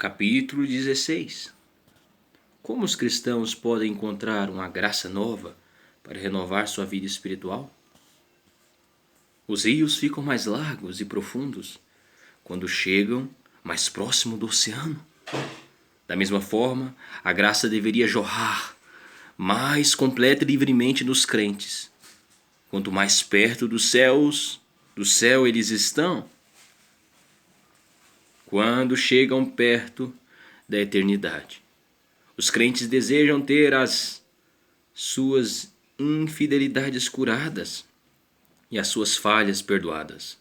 Capítulo 16. Como os cristãos podem encontrar uma graça nova para renovar sua vida espiritual? Os rios ficam mais largos e profundos quando chegam mais próximo do oceano. Da mesma forma, a graça deveria jorrar mais completa e livremente nos crentes. Quanto mais perto do céu eles estão, quando chegam perto da eternidade. Os crentes desejam ter as suas infidelidades curadas e as suas falhas perdoadas.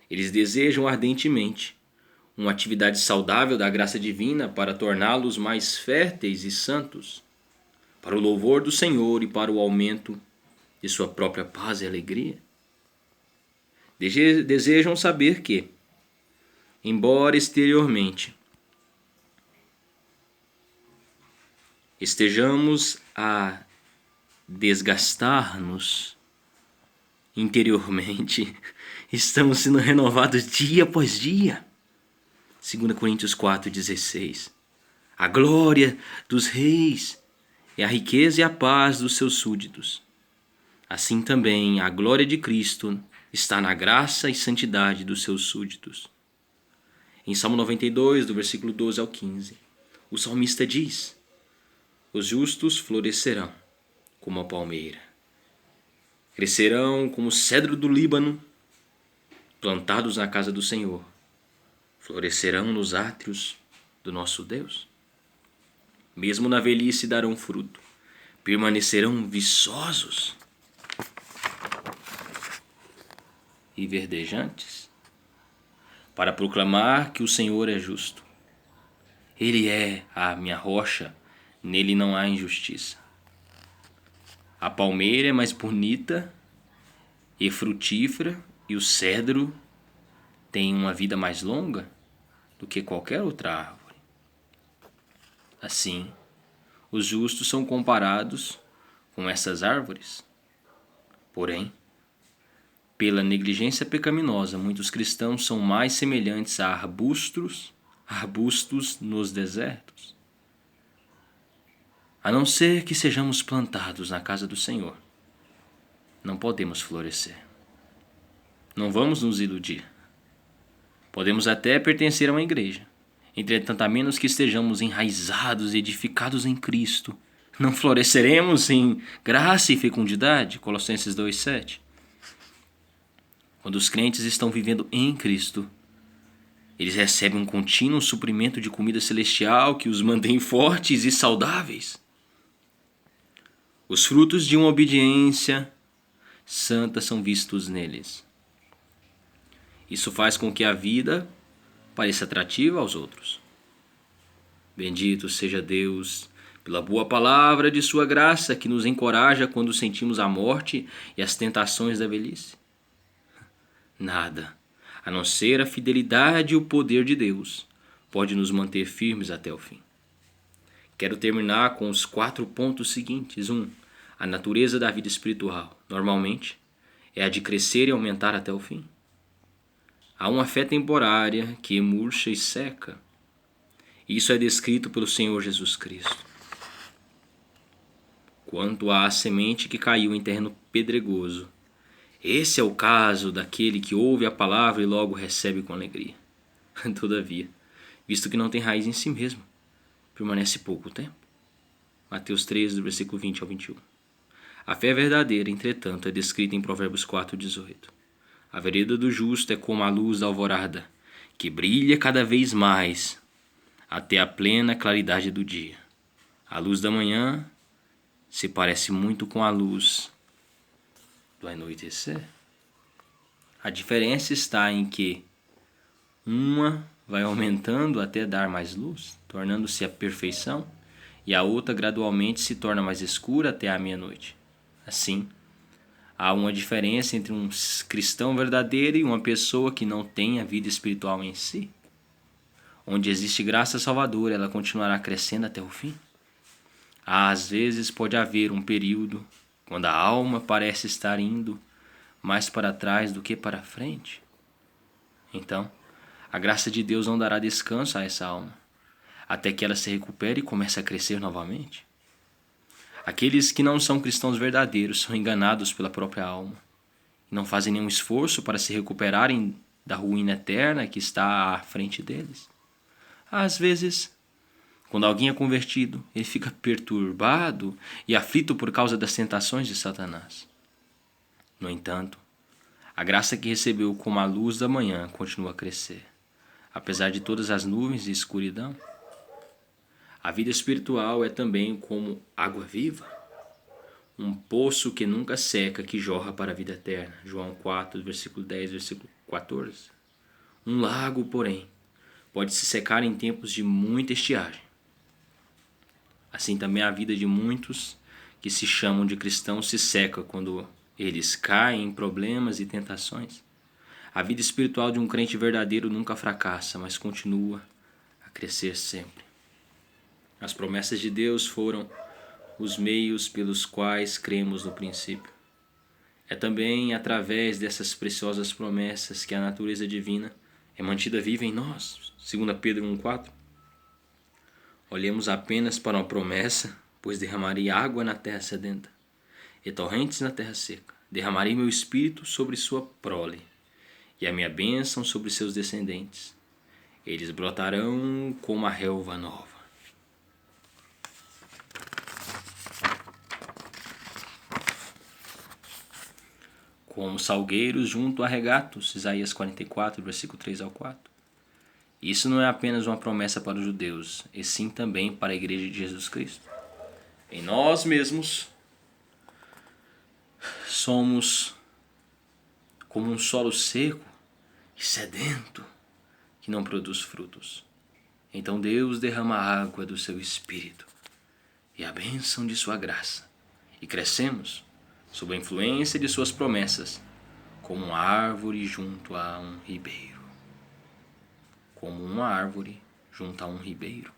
Eles desejam ardentemente uma atividade saudável da graça divina para torná-los mais férteis e santos, para o louvor do Senhor e para o aumento de sua própria paz e alegria. Desejam saber que, embora exteriormente estejamos a desgastar-nos, interiormente estamos sendo renovados dia após dia. 2 Coríntios 4,16. A glória dos reis é a riqueza e a paz dos seus súditos. Assim também a glória de Cristo está na graça e santidade dos seus súditos. Em Salmo 92, do versículo 12 ao 15, o salmista diz: os justos florescerão como a palmeira, crescerão como o cedro do Líbano, plantados na casa do Senhor, florescerão nos átrios do nosso Deus. Mesmo na velhice darão fruto, permanecerão viçosos e verdejantes, para proclamar que o Senhor é justo. Ele é a minha rocha, nele não há injustiça. A palmeira é mais bonita e frutífera, e o cedro tem uma vida mais longa do que qualquer outra árvore. Assim, os justos são comparados com essas árvores. Porém, pela negligência pecaminosa, muitos cristãos são mais semelhantes a arbustos nos desertos. A não ser que sejamos plantados na casa do Senhor, não podemos florescer. Não vamos nos iludir. Podemos até pertencer a uma igreja. Entretanto, a menos que estejamos enraizados e edificados em Cristo, não floresceremos em graça e fecundidade. Colossenses 2,7. Quando os crentes estão vivendo em Cristo, eles recebem um contínuo suprimento de comida celestial que os mantém fortes e saudáveis. Os frutos de uma obediência santa são vistos neles. Isso faz com que a vida pareça atrativa aos outros. Bendito seja Deus pela boa palavra de sua graça que nos encoraja quando sentimos a morte e as tentações da velhice. Nada, a não ser a fidelidade e o poder de Deus, pode nos manter firmes até o fim. Quero terminar com os 4 pontos seguintes. 1. A natureza da vida espiritual, normalmente, é a de crescer e aumentar até o fim. Há uma fé temporária que murcha e seca. Isso é descrito pelo Senhor Jesus Cristo. Quanto à semente que caiu em terreno pedregoso, esse é o caso daquele que ouve a palavra e logo recebe com alegria. Todavia, visto que não tem raiz em si mesmo, permanece pouco tempo. Mateus 13, do versículo 20 ao 21. A fé verdadeira, entretanto, é descrita em Provérbios 4,18. A vereda do justo é como a luz da alvorada, que brilha cada vez mais até a plena claridade do dia. A luz da manhã se parece muito com a luz do anoitecer. A diferença está em que uma vai aumentando até dar mais luz, tornando-se a perfeição, e a outra gradualmente se torna mais escura até a meia-noite. Assim, há uma diferença entre um cristão verdadeiro e uma pessoa que não tem a vida espiritual em si. Onde existe graça salvadora, ela continuará crescendo até o fim. Às vezes pode haver um período quando a alma parece estar indo mais para trás do que para frente. Então, A graça de Deus não dará descanso a essa alma, até que ela se recupere e comece a crescer novamente. Aqueles que não são cristãos verdadeiros são enganados pela própria alma e não fazem nenhum esforço para se recuperarem da ruína eterna que está à frente deles. Às vezes, quando alguém é convertido, ele fica perturbado e aflito por causa das tentações de Satanás. No entanto, a graça que recebeu como a luz da manhã continua a crescer, apesar de todas as nuvens e escuridão. A vida espiritual é também como água viva, um poço que nunca seca, que jorra para a vida eterna. João 4, versículo 10, versículo 14. Um lago, porém, pode se secar em tempos de muita estiagem. Assim também a vida de muitos que se chamam de cristãos se seca quando eles caem em problemas e tentações. A vida espiritual de um crente verdadeiro nunca fracassa, mas continua a crescer sempre. As promessas de Deus foram os meios pelos quais cremos no princípio. É também através dessas preciosas promessas que a natureza divina é mantida viva em nós. 2 Pedro 1,4. Olhemos apenas para uma promessa, pois derramarei água na terra sedenta e torrentes na terra seca. Derramarei meu espírito sobre sua prole e a minha bênção sobre seus descendentes. Eles brotarão como a relva nova. Como salgueiros junto a regatos, Isaías 44, versículo 3 ao 4. Isso não é apenas uma promessa para os judeus, e sim também para a igreja de Jesus Cristo. Em nós mesmos, somos como um solo seco e sedento que não produz frutos. Então Deus derrama a água do seu Espírito e a bênção de sua graça, e crescemos sob a influência de suas promessas, como uma árvore junto a um ribeiro. Como uma árvore junto a um ribeiro.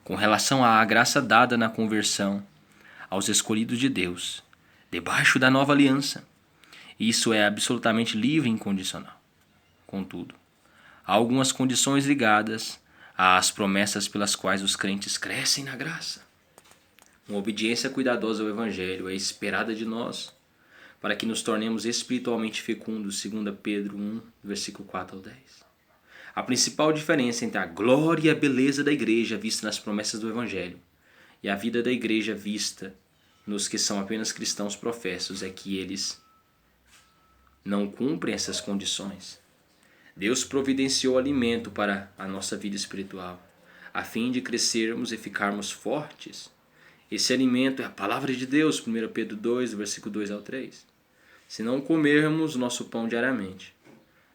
Com relação à graça dada na conversão aos escolhidos de Deus, debaixo da nova aliança, isso é absolutamente livre e incondicional. Contudo, há algumas condições ligadas às promessas pelas quais os crentes crescem na graça. Uma obediência cuidadosa ao Evangelho é esperada de nós para que nos tornemos espiritualmente fecundos, 2 Pedro 1, versículo 4 ao 10. A principal diferença entre a glória e a beleza da igreja vista nas promessas do Evangelho e a vida da igreja vista nos que são apenas cristãos professos é que eles não cumprem essas condições. Deus providenciou alimento para a nossa vida espiritual, a fim de crescermos e ficarmos fortes. Esse alimento é a palavra de Deus, 1 Pedro 2, versículo 2 ao 3. Se não comermos nosso pão diariamente,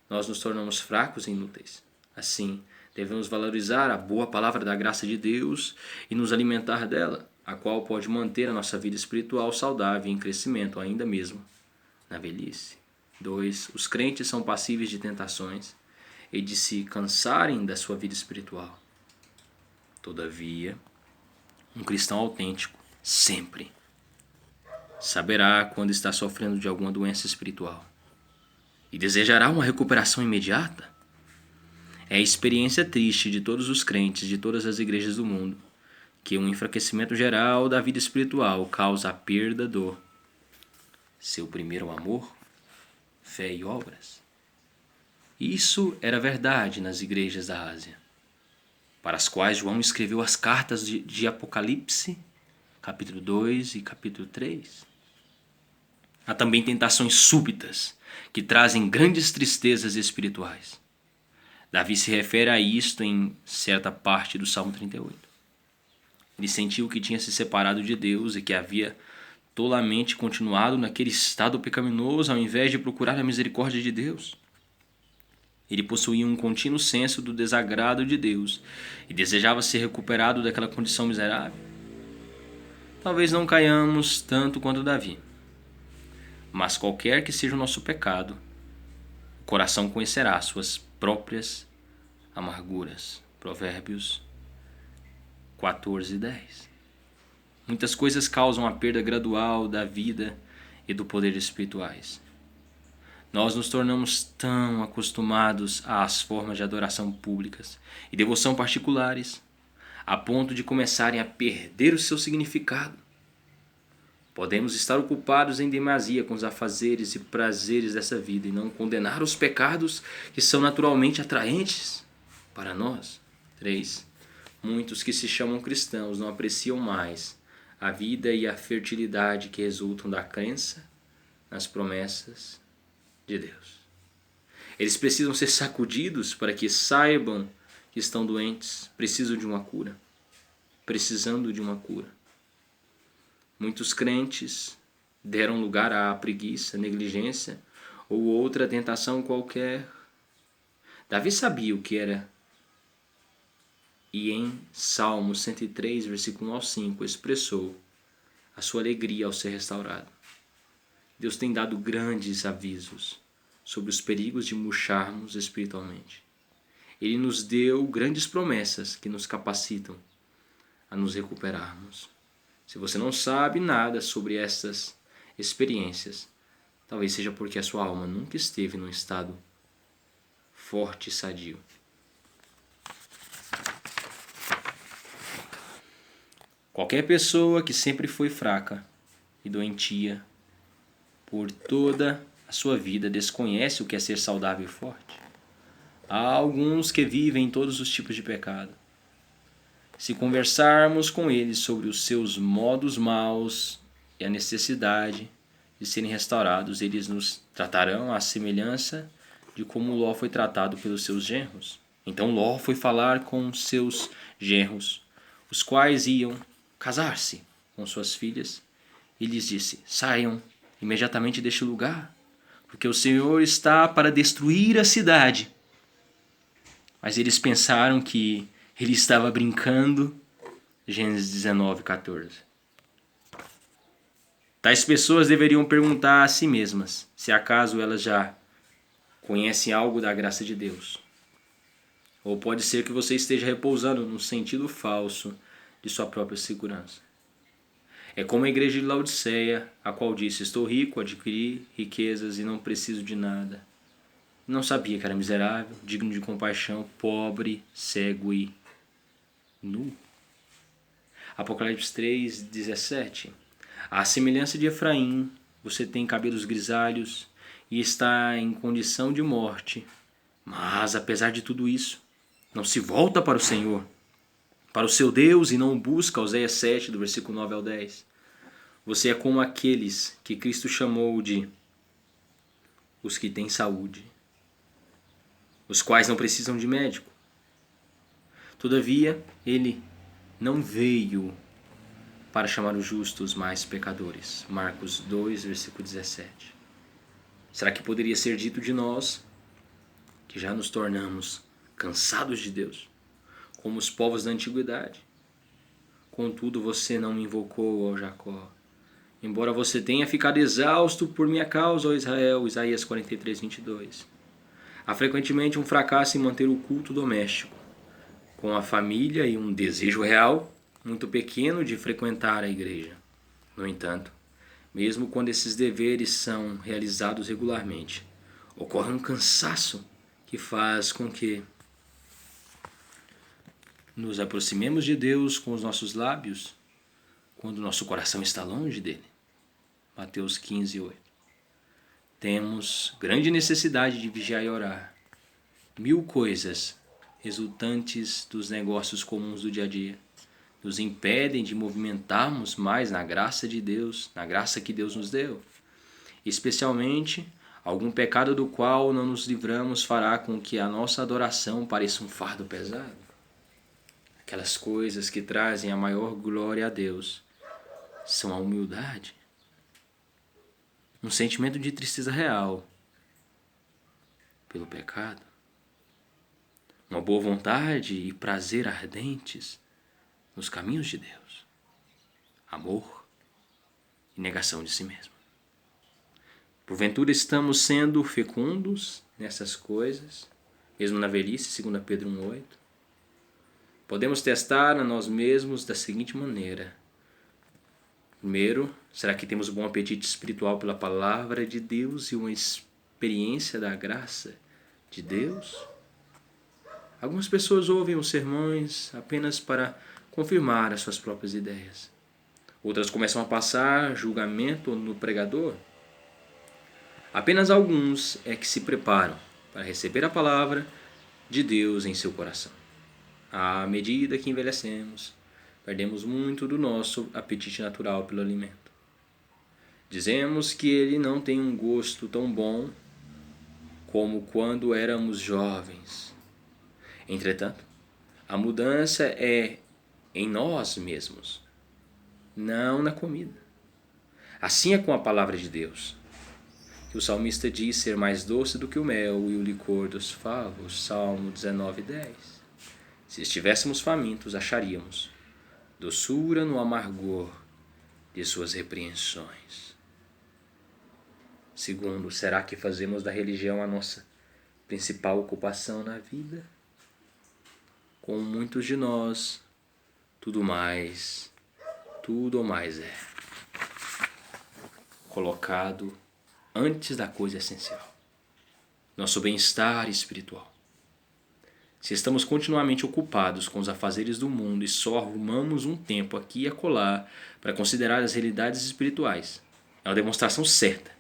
nós nos tornamos fracos e inúteis. Assim, devemos valorizar a boa palavra da graça de Deus e nos alimentar dela, a qual pode manter a nossa vida espiritual saudável e em crescimento, ainda mesmo na velhice. 2. Os crentes são passíveis de tentações e de se cansarem da sua vida espiritual. Todavia, um cristão autêntico sempre saberá quando está sofrendo de alguma doença espiritual e desejará uma recuperação imediata. É a experiência triste de todos os crentes de todas as igrejas do mundo que um enfraquecimento geral da vida espiritual causa a perda do seu primeiro amor, fé e obras. Isso era verdade nas igrejas da Ásia, para as quais João escreveu as cartas de Apocalipse, capítulo 2 e capítulo 3. Há também tentações súbitas que trazem grandes tristezas espirituais. Davi se refere a isto em certa parte do Salmo 38. Ele sentiu que tinha se separado de Deus e que havia tolamente continuado naquele estado pecaminoso ao invés de procurar a misericórdia de Deus. Ele possuía um contínuo senso do desagrado de Deus e desejava ser recuperado daquela condição miserável. Talvez não caiamos tanto quanto Davi, mas qualquer que seja o nosso pecado, o coração conhecerá suas próprias amarguras. Provérbios 14:10. Muitas coisas causam a perda gradual da vida e do poder espirituais. Nós nos tornamos tão acostumados às formas de adoração públicas e devoção particulares, a ponto de começarem a perder o seu significado. Podemos estar ocupados em demasia com os afazeres e prazeres dessa vida e não condenar os pecados que são naturalmente atraentes para nós. 3. Muitos que se chamam cristãos não apreciam mais a vida e a fertilidade que resultam da crença nas promessas de Deus. Eles precisam ser sacudidos para que saibam que estão doentes, precisando de uma cura. Muitos crentes deram lugar à preguiça, negligência ou outra tentação qualquer. Davi sabia o que era e em Salmo 103, versículo 1 ao 5, expressou a sua alegria ao ser restaurado. Deus tem dado grandes avisos sobre os perigos de murcharmos espiritualmente. Ele nos deu grandes promessas que nos capacitam a nos recuperarmos. Se você não sabe nada sobre essas experiências, talvez seja porque a sua alma nunca esteve num estado forte e sadio. Qualquer pessoa que sempre foi fraca e doentia por toda a sua vida desconhece o que é ser saudável e forte. Há alguns que vivem em todos os tipos de pecado. Se conversarmos com eles sobre os seus modos maus e a necessidade de serem restaurados, eles nos tratarão à semelhança de como Ló foi tratado pelos seus genros. Então Ló foi falar com seus genros, os quais iam casar-se com suas filhas, e lhes disse: saiam imediatamente deste lugar, porque o Senhor está para destruir a cidade. Mas eles pensaram que ele estava brincando. Gênesis 19, 14. Tais pessoas deveriam perguntar a si mesmas se acaso elas já conhecem algo da graça de Deus. Ou pode ser que você esteja repousando no sentido falso de sua própria segurança. É como a igreja de Laodiceia, a qual disse: estou rico, adquiri riquezas e não preciso de nada. Não sabia que era miserável, digno de compaixão, pobre, cego e nu. Apocalipse 3, 17. À semelhança de Efraim, você tem cabelos grisalhos e está em condição de morte. Mas, apesar de tudo isso, não se volta para o Senhor, para o seu Deus, e não busca. Oséias 7, do versículo 9 ao 10. Você é como aqueles que Cristo chamou de os que têm saúde, os quais não precisam de médico. Todavia, ele não veio para chamar os justos, mas pecadores. Marcos 2, versículo 17. Será que poderia ser dito de nós, que já nos tornamos cansados de Deus, como os povos da antiguidade? Contudo, você não me invocou, ó Jacó, embora você tenha ficado exausto por minha causa, ó Israel. Isaías 43, 22. Há frequentemente um fracasso em manter o culto doméstico com a família e um desejo real muito pequeno de frequentar a igreja. No entanto, mesmo quando esses deveres são realizados regularmente, ocorre um cansaço que faz com que nos aproximemos de Deus com os nossos lábios quando nosso coração está longe dele. Mateus 15, 8. Temos grande necessidade de vigiar e orar. 1000 coisas resultantes dos negócios comuns do dia a dia nos impedem de movimentarmos mais na graça de Deus, na graça que Deus nos deu. Especialmente, algum pecado do qual não nos livramos fará com que a nossa adoração pareça um fardo pesado. Aquelas coisas que trazem a maior glória a Deus são a humildade, um sentimento de tristeza real pelo pecado, uma boa vontade e prazer ardentes nos caminhos de Deus, amor e negação de si mesmo. Porventura estamos sendo fecundos nessas coisas, mesmo na velhice, 2 Pedro 1,8. Podemos testar a nós mesmos da seguinte maneira. Primeiro, será que temos bom apetite espiritual pela palavra de Deus e uma experiência da graça de Deus? Algumas pessoas ouvem os sermões apenas para confirmar as suas próprias ideias. Outras começam a passar julgamento no pregador. Apenas alguns é que se preparam para receber a palavra de Deus em seu coração. À medida que envelhecemos, perdemos muito do nosso apetite natural pelo alimento. Dizemos que ele não tem um gosto tão bom como quando éramos jovens. Entretanto, a mudança é em nós mesmos, não na comida. Assim é com a palavra de Deus, que o salmista diz ser mais doce do que o mel e o licor dos favos, Salmo 19:10. Se estivéssemos famintos, acharíamos doçura no amargor de suas repreensões. Segundo, será que fazemos da religião a nossa principal ocupação na vida? Com muitos de nós, tudo ou mais é colocado antes da coisa essencial, nosso bem-estar espiritual. Se estamos continuamente ocupados com os afazeres do mundo e só arrumamos um tempo aqui e acolá para considerar as realidades espirituais, é uma demonstração certa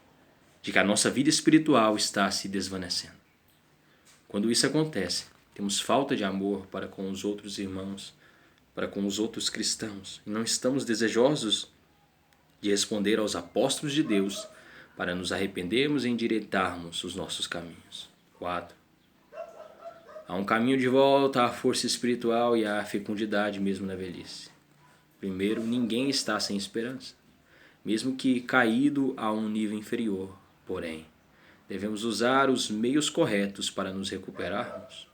de que a nossa vida espiritual está se desvanecendo. Quando isso acontece, temos falta de amor para com os outros irmãos, para com os outros cristãos, e não estamos desejosos de responder aos apóstolos de Deus para nos arrependermos e endireitarmos os nossos caminhos. 4. Há um caminho de volta à força espiritual e à fecundidade mesmo na velhice. Primeiro, ninguém está sem esperança, mesmo que caído a um nível inferior. Porém, devemos usar os meios corretos para nos recuperarmos.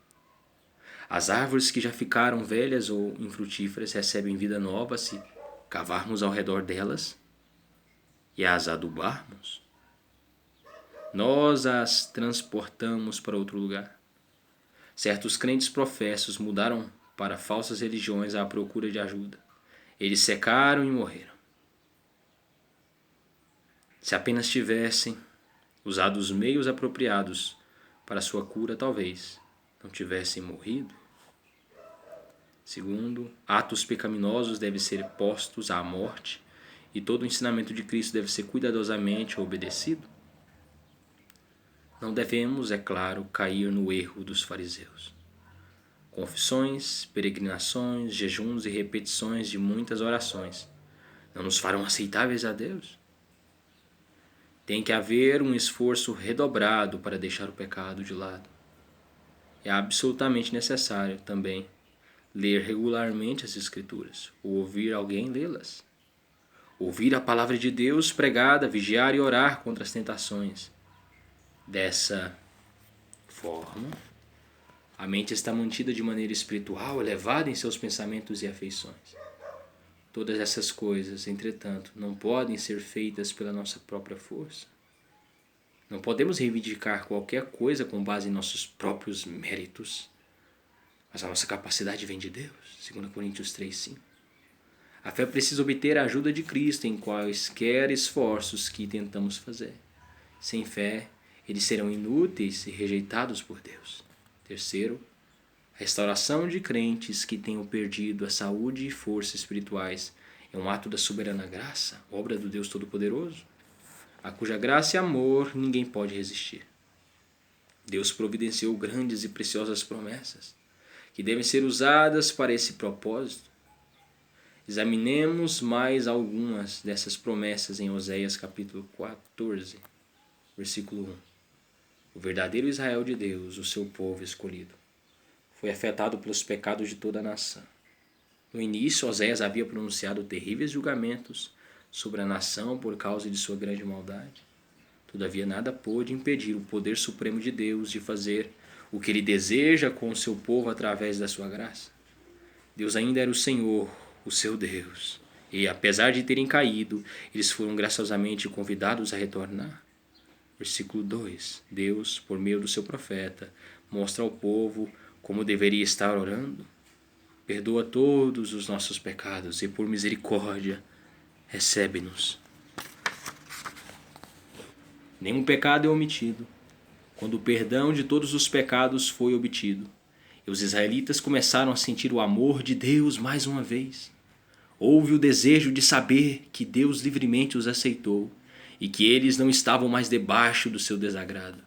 As árvores que já ficaram velhas ou infrutíferas recebem vida nova se cavarmos ao redor delas e as adubarmos. Nós as transportamos para outro lugar. Certos crentes professos mudaram para falsas religiões à procura de ajuda. Eles secaram e morreram. Se apenas tivessem usado os meios apropriados para sua cura, talvez não tivessem morrido. Segundo, atos pecaminosos devem ser postos à morte e todo o ensinamento de Cristo deve ser cuidadosamente obedecido. Não devemos, é claro, cair no erro dos fariseus. Confissões, peregrinações, jejuns e repetições de muitas orações não nos farão aceitáveis a Deus? Tem que haver um esforço redobrado para deixar o pecado de lado. É absolutamente necessário também ler regularmente as Escrituras, ou ouvir alguém lê-las. Ouvir a palavra de Deus pregada, vigiar e orar contra as tentações. Dessa forma, a mente está mantida de maneira espiritual, elevada em seus pensamentos e afeições. Todas essas coisas, entretanto, não podem ser feitas pela nossa própria força. Não podemos reivindicar qualquer coisa com base em nossos próprios méritos. Mas a nossa capacidade vem de Deus, 2 Coríntios 3:5. A fé precisa obter a ajuda de Cristo em quaisquer esforços que tentamos fazer. Sem fé, eles serão inúteis e rejeitados por Deus. Terceiro, a restauração de crentes que tenham perdido a saúde e força espirituais é um ato da soberana graça, obra do Deus Todo-Poderoso, a cuja graça e amor ninguém pode resistir. Deus providenciou grandes e preciosas promessas, que devem ser usadas para esse propósito. Examinemos mais algumas dessas promessas em Oséias capítulo 14, versículo 1. O verdadeiro Israel de Deus, o seu povo escolhido, foi afetado pelos pecados de toda a nação. No início, Oséias havia pronunciado terríveis julgamentos sobre a nação por causa de sua grande maldade. Todavia, nada pôde impedir o poder supremo de Deus de fazer o que ele deseja com o seu povo através da sua graça. Deus ainda era o Senhor, o seu Deus, e apesar de terem caído, eles foram graciosamente convidados a retornar. Versículo 2. Deus, por meio do seu profeta, mostra ao povo como deveria estar orando. Perdoa todos os nossos pecados e, por misericórdia, recebe-nos. Nenhum pecado é omitido, quando o perdão de todos os pecados foi obtido, e os israelitas começaram a sentir o amor de Deus mais uma vez. Houve o desejo de saber que Deus livremente os aceitou e que eles não estavam mais debaixo do seu desagrado.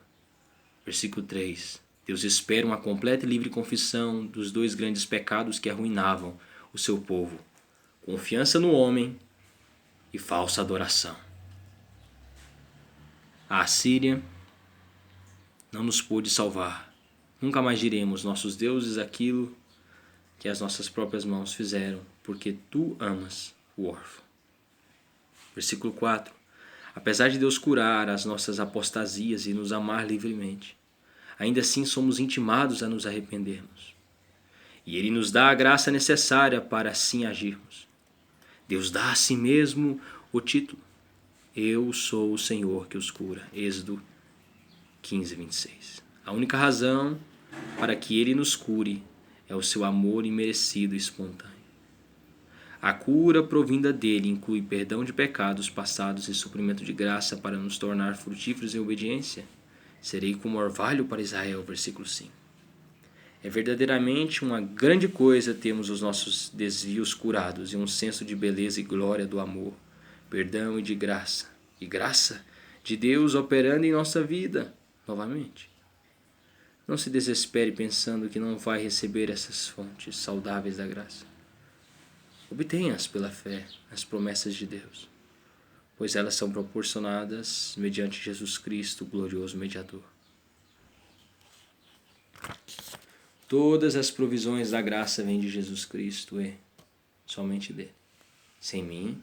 Versículo 3. Deus espera uma completa e livre confissão dos dois grandes pecados que arruinavam o seu povo: confiança no homem e falsa adoração. A Assíria não nos pôde salvar. Nunca mais diremos nossos deuses aquilo que as nossas próprias mãos fizeram, porque tu amas o órfão. Versículo 4. Apesar de Deus curar as nossas apostasias e nos amar livremente, ainda assim somos intimados a nos arrependermos. E Ele nos dá a graça necessária para assim agirmos. Deus dá a si mesmo o título: Eu sou o Senhor que os cura. Êxodo 15, 26. A única razão para que Ele nos cure é o seu amor imerecido e espontâneo. A cura provinda dele inclui perdão de pecados passados e suprimento de graça para nos tornar frutíferos em obediência. Serei como orvalho para Israel, versículo 5. É verdadeiramente uma grande coisa termos os nossos desvios curados e um senso de beleza e glória do amor, perdão e de graça. E graça de Deus operando em nossa vida novamente. Não se desespere pensando que não vai receber essas fontes saudáveis da graça. Obtenha-as pela fé, as promessas de Deus, pois elas são proporcionadas mediante Jesus Cristo, o glorioso mediador. Todas as provisões da graça vêm de Jesus Cristo e somente dele. Sem mim,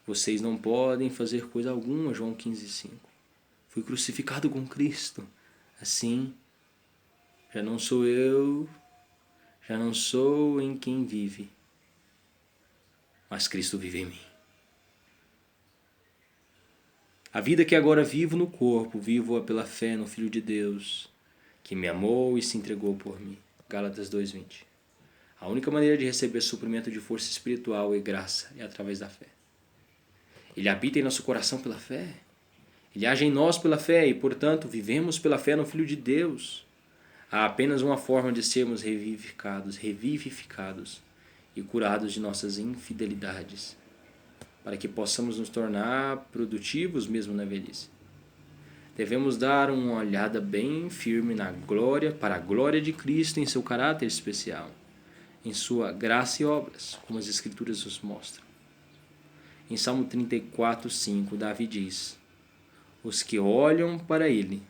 vocês não podem fazer coisa alguma, João 15:5. Fui crucificado com Cristo. Assim, já não sou eu, já não sou em quem vive, mas Cristo vive em mim. A vida que agora vivo no corpo, vivo-a pela fé no Filho de Deus, que me amou e se entregou por mim. Gálatas 2:20. A única maneira de receber suprimento de força espiritual e graça é através da fé. Ele habita em nosso coração pela fé. Ele age em nós pela fé e, portanto, vivemos pela fé no Filho de Deus. Há apenas uma forma de sermos revivificados e curados de nossas infidelidades, para que possamos nos tornar produtivos mesmo na velhice. Devemos dar uma olhada bem firme na glória, para a glória de Cristo em seu caráter especial, em sua graça e obras, como as Escrituras nos mostram. Em Salmo 34:5, Davi diz: Os que olham para ele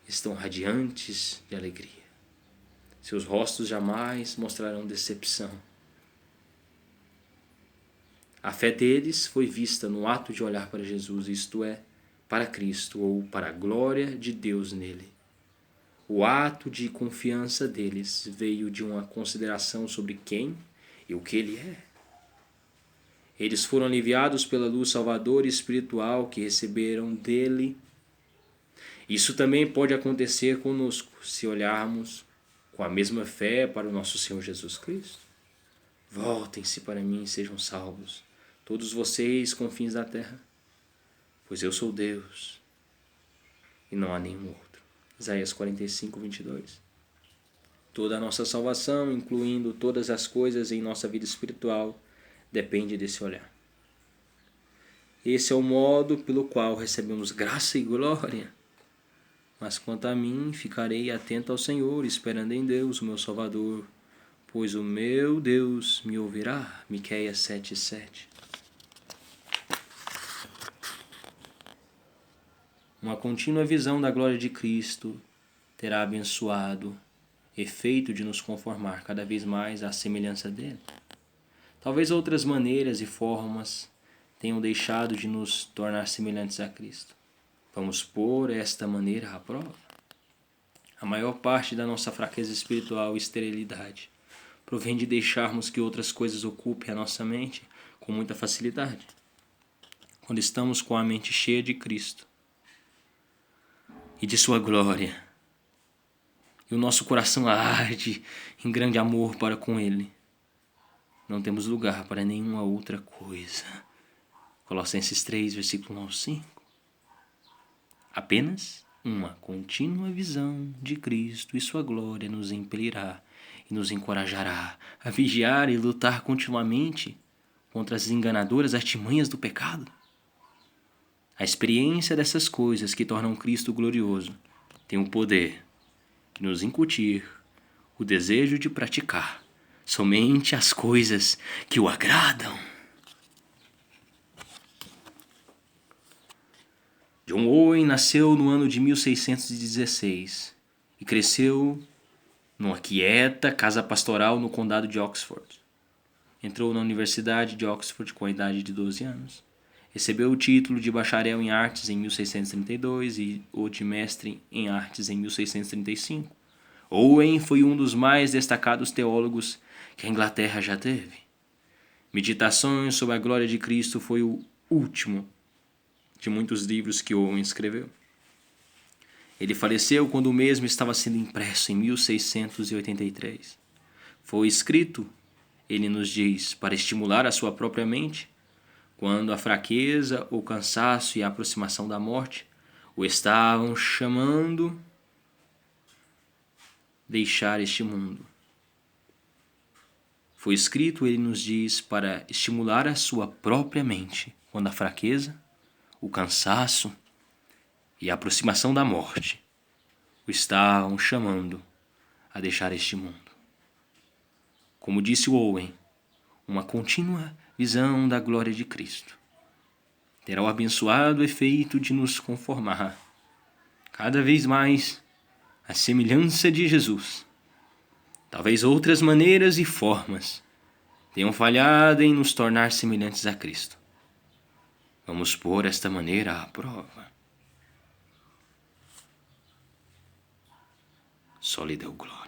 estão radiantes de alegria. Seus rostos jamais mostrarão decepção. A fé deles foi vista no ato de olhar para Jesus, isto é, para Cristo ou para a glória de Deus nele. O ato de confiança deles veio de uma consideração sobre quem e o que ele é. Eles foram aliviados pela luz salvadora e espiritual que receberam dele. Isso também pode acontecer conosco se olharmos com a mesma fé para o nosso Senhor Jesus Cristo. Voltem-se para mim e sejam salvos, todos vocês confins da terra, pois eu sou Deus e não há nenhum outro. Isaías 45:22. Toda a nossa salvação, incluindo todas as coisas em nossa vida espiritual, depende desse olhar. Esse é o modo pelo qual recebemos graça e glória. Mas quanto a mim, ficarei atento ao Senhor, esperando em Deus, o meu Salvador, pois o meu Deus me ouvirá. Miqueias 7:7. Uma contínua visão da glória de Cristo terá abençoado efeito de nos conformar cada vez mais à semelhança dele. Talvez outras maneiras e formas tenham deixado de nos tornar semelhantes a Cristo. Vamos pôr esta maneira à prova. A maior parte da nossa fraqueza espiritual e esterilidade provém de deixarmos que outras coisas ocupem a nossa mente com muita facilidade. Quando estamos com a mente cheia de Cristo e de sua glória, e o nosso coração arde em grande amor para com Ele, não temos lugar para nenhuma outra coisa. Colossenses 3, versículo 1 ao 5. Apenas Uma contínua visão de Cristo e sua glória nos impelirá e nos encorajará a vigiar e lutar continuamente contra as enganadoras artimanhas do pecado. A experiência dessas coisas que tornam Cristo glorioso tem o poder de nos incutir o desejo de praticar somente as coisas que o agradam. John Owen nasceu no ano de 1616 e cresceu numa quieta casa pastoral no condado de Oxford. Entrou na Universidade de Oxford com a idade de 12 anos. Recebeu o título de bacharel em artes em 1632 e o de mestre em artes em 1635. Owen foi um dos mais destacados teólogos que a Inglaterra já teve. Meditações sobre a glória de Cristo foi o último de muitos livros que Owen escreveu. Ele faleceu quando o mesmo estava sendo impresso em 1683. Foi escrito, ele nos diz, para estimular a sua própria mente, quando a fraqueza, o cansaço e a aproximação da morte o estavam chamando deixar este mundo. Foi escrito, ele nos diz, para estimular a sua própria mente, quando a fraqueza, o cansaço e a aproximação da morte o estavam chamando a deixar este mundo. Como disse o Owen, uma contínua visão da glória de Cristo terá o abençoado efeito de nos conformar cada vez mais à semelhança de Jesus. Talvez outras maneiras e formas tenham falhado em nos tornar semelhantes a Cristo. Vamos pôr esta maneira à prova. Só lhe deu glória.